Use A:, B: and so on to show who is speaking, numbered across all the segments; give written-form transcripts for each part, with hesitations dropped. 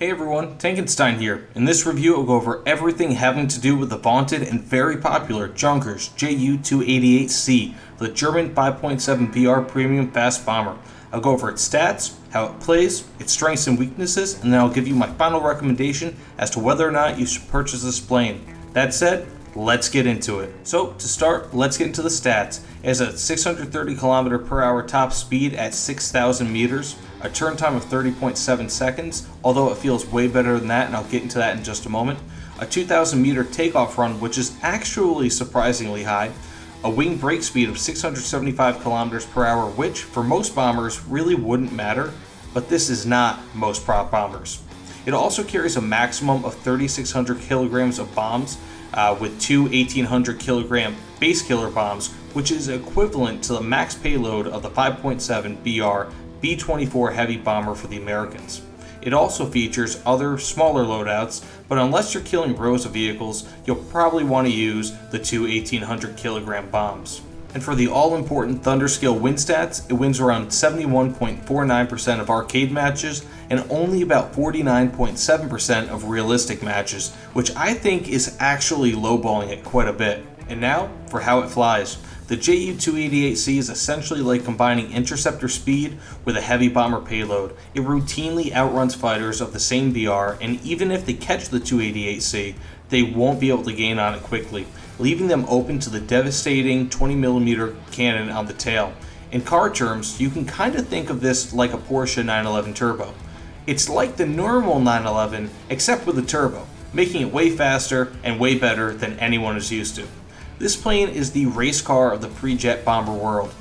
A: Hey everyone, Tankenstein here. In this review, I'll go over everything having to do with the vaunted and very popular Junkers Ju-288C, the German 5.7 BR Premium Fast Bomber. I'll go over its stats, how it plays, its strengths and weaknesses, and then I'll give you my final recommendation as to whether or not you should purchase this plane. That said, let's get into it. So, to start, let's get into the stats. It has a 630 km per hour top speed at 6,000 meters, a turn time of 30.7 seconds, although it feels way better than that, and I'll get into that in just a moment. A 2,000 meter takeoff run, which is actually surprisingly high. A wing brake speed of 675 km per hour, which for most bombers really wouldn't matter, but this is not most prop bombers. It also carries a maximum of 3,600 kilograms of bombs, with two 1,800 kilogram base killer bombs, which is equivalent to the max payload of the 5.7 BR B-24 heavy bomber for the Americans. It also features other smaller loadouts, but unless you're killing rows of vehicles, you'll probably want to use the two 1,800 kilogram bombs. And for the all-important Thunderscale win stats, it wins around 71.49% of arcade matches and only about 49.7% of realistic matches, which I think is actually lowballing it quite a bit. And now, for how it flies. The Ju-288C is essentially like combining interceptor speed with a heavy bomber payload. It routinely outruns fighters of the same BR, and even if they catch the 288C, they won't be able to gain on it quickly, leaving them open to the devastating 20mm cannon on the tail. In car terms, you can kind of think of this like a Porsche 911 Turbo. It's like the normal 911, except with a turbo, making it way faster and way better than anyone is used to. This plane is the race car of the pre-jet bomber world.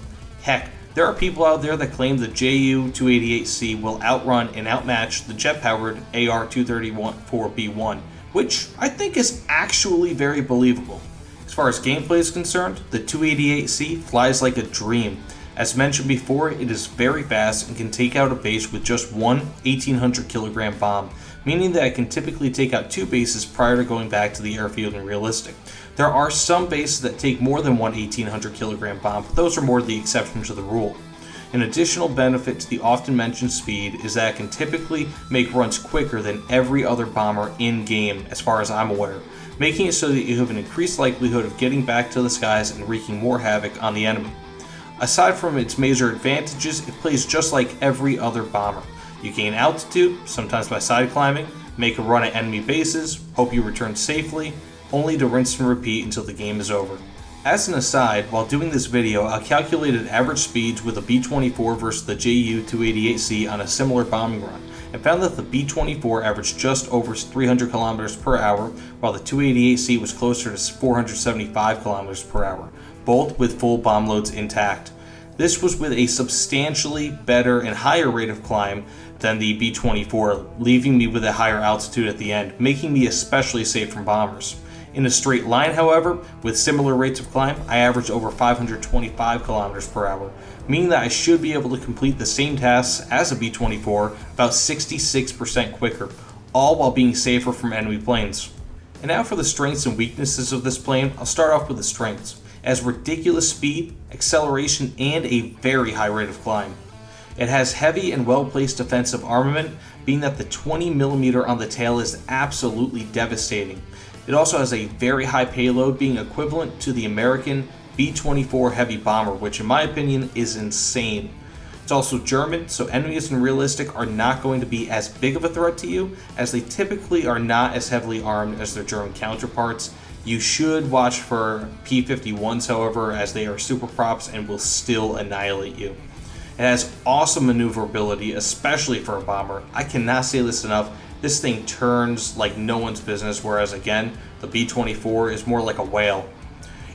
A: Heck, there are people out there that claim the Ju-288C will outrun and outmatch the jet-powered AR-234B1, which I think is actually very believable. As far as gameplay is concerned, the 288C flies like a dream. As mentioned before, it is very fast and can take out a base with just one 1,800 kilogram bomb, meaning that it can typically take out two bases prior to going back to the airfield in realistic. There are some bases that take more than one 1,800 kilogram bomb, but those are more the exception to the rule. An additional benefit to the often mentioned speed is that it can typically make runs quicker than every other bomber in-game, as far as I'm aware, making it so that you have an increased likelihood of getting back to the skies and wreaking more havoc on the enemy. Aside from its major advantages, it plays just like every other bomber. You gain altitude, sometimes by side climbing, make a run at enemy bases, hope you return safely, only to rinse and repeat until the game is over. As an aside, while doing this video, I calculated average speeds with the B-24 versus the Ju-288C on a similar bombing run, and found that the B-24 averaged just over 300 km per hour, while the 288C was closer to 475 km per hour, both with full bomb loads intact. This was with a substantially better and higher rate of climb than the B-24, leaving me with a higher altitude at the end, making me especially safe from bombers. In a straight line, however, with similar rates of climb, I averaged over 525 km per hour, meaning that I should be able to complete the same tasks as a B-24 about 66% quicker, all while being safer from enemy planes. And now for the strengths and weaknesses of this plane. I'll start off with the strengths. It has ridiculous speed, acceleration, and a very high rate of climb. It has heavy and well-placed defensive armament, being that the 20mm on the tail is absolutely devastating. It also has a very high payload, being equivalent to the American B-24 heavy bomber, which in my opinion is insane. It's also German, so enemies in realistic are not going to be as big of a threat to you, as they typically are not as heavily armed as their German counterparts. You should watch for P-51s, however, as they are super props and will still annihilate you. It has awesome maneuverability, especially for a bomber. I cannot say this enough. This thing turns like no one's business, whereas again, the B-24 is more like a whale.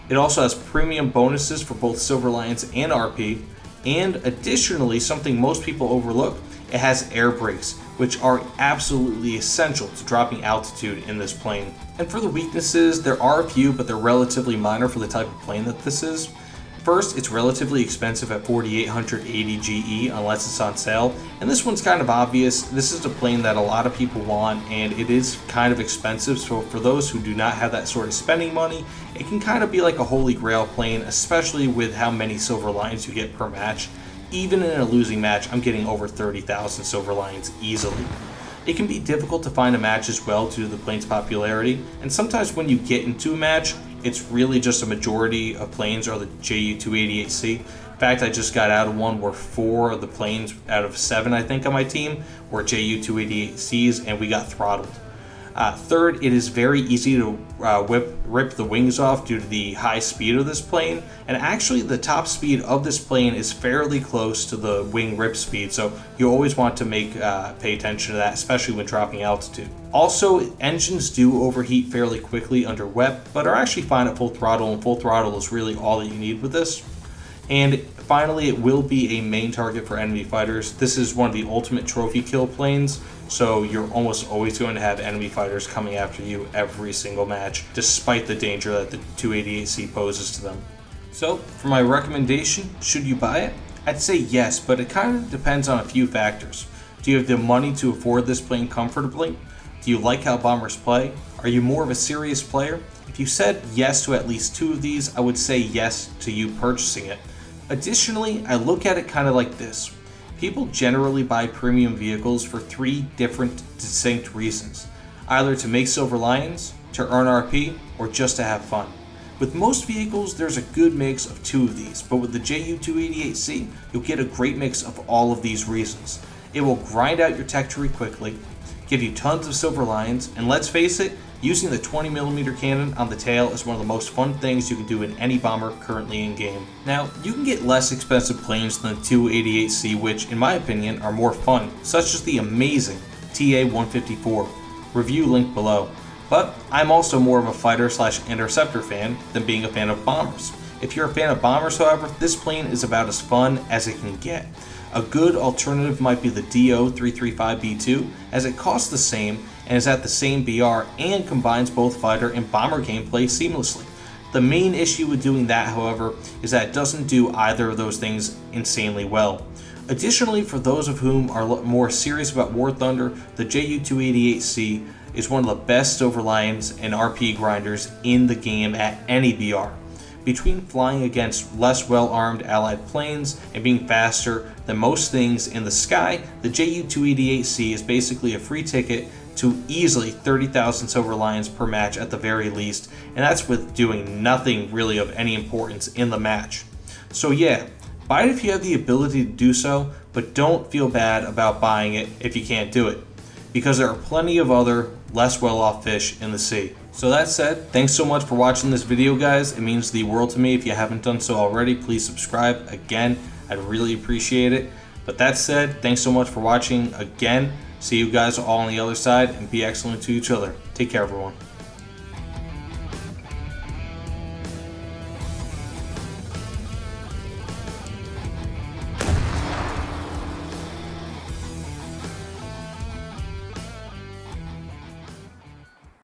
A: It also has premium bonuses for both Silver Lions and RP, and additionally, something most people overlook, it has air brakes, which are absolutely essential to dropping altitude in this plane. And for the weaknesses, there are a few, but they're relatively minor for the type of plane that this is. First, it's relatively expensive at 4,880 GE unless it's on sale, and this one's kind of obvious. This is a plane that a lot of people want, and it is kind of expensive, so for those who do not have that sort of spending money, it can kind of be like a holy grail plane, especially with how many Silver Lions you get per match. Even in a losing match, I'm getting over 30,000 Silver Lions easily. It can be difficult to find a match as well due to the plane's popularity, and sometimes when you get into a match, it's really just a majority of planes are the Ju-288C. In fact, I just got out of one where 4 of the planes out of 7, I think, on my team were Ju-288Cs, and we got throttled. Third, it is very easy to rip the wings off due to the high speed of this plane, and actually the top speed of this plane is fairly close to the wing rip speed, so you always want to pay attention to that, especially when dropping altitude. Also, engines do overheat fairly quickly under wet, but are actually fine at full throttle, and full throttle is really all that you need with this. And finally, it will be a main target for enemy fighters. This is one of the ultimate trophy kill planes, so you're almost always going to have enemy fighters coming after you every single match, despite the danger that the 288C poses to them. So, for my recommendation, should you buy it? I'd say yes, but it kind of depends on a few factors. Do you have the money to afford this plane comfortably? Do you like how bombers play? Are you more of a serious player? If you said yes to at least 2 of these, I would say yes to you purchasing it. Additionally, I look at it kind of like this. People generally buy premium vehicles for 3 different distinct reasons. Either to make silver lions, to earn RP, or just to have fun. With most vehicles, there's a good mix of 2 of these, but with the Ju-288C, you'll get a great mix of all of these reasons. It will grind out your tech tree quickly, give you tons of silver lions, and let's face it, using the 20mm cannon on the tail is one of the most fun things you can do in any bomber currently in game. Now, you can get less expensive planes than the 288C, which, in my opinion, are more fun, such as the amazing TA-154. Review link below. But I'm also more of a fighter/interceptor fan than being a fan of bombers. If you're a fan of bombers, however, this plane is about as fun as it can get. A good alternative might be the DO-335B2, as it costs the same and is at the same BR and combines both fighter and bomber gameplay seamlessly. The main issue with doing that, however, is that it doesn't do either of those things insanely well. Additionally, for those of whom are more serious about War Thunder, the Ju-288C is one of the best silver lions and RP grinders in the game at any BR. Between flying against less well-armed allied planes and being faster than most things in the sky, the Ju-288C is basically a free ticket to easily 30,000 silver lions per match at the very least, and that's with doing nothing really of any importance in the match. So yeah, buy it if you have the ability to do so, but don't feel bad about buying it if you can't do it, because there are plenty of other less well-off fish in the sea. So that said, thanks so much for watching this video, guys. It means the world to me. If you haven't done so already, please subscribe. Again, I'd really appreciate it. But that said, thanks so much for watching again. See you guys all on the other side, and be excellent to each other. Take care, everyone.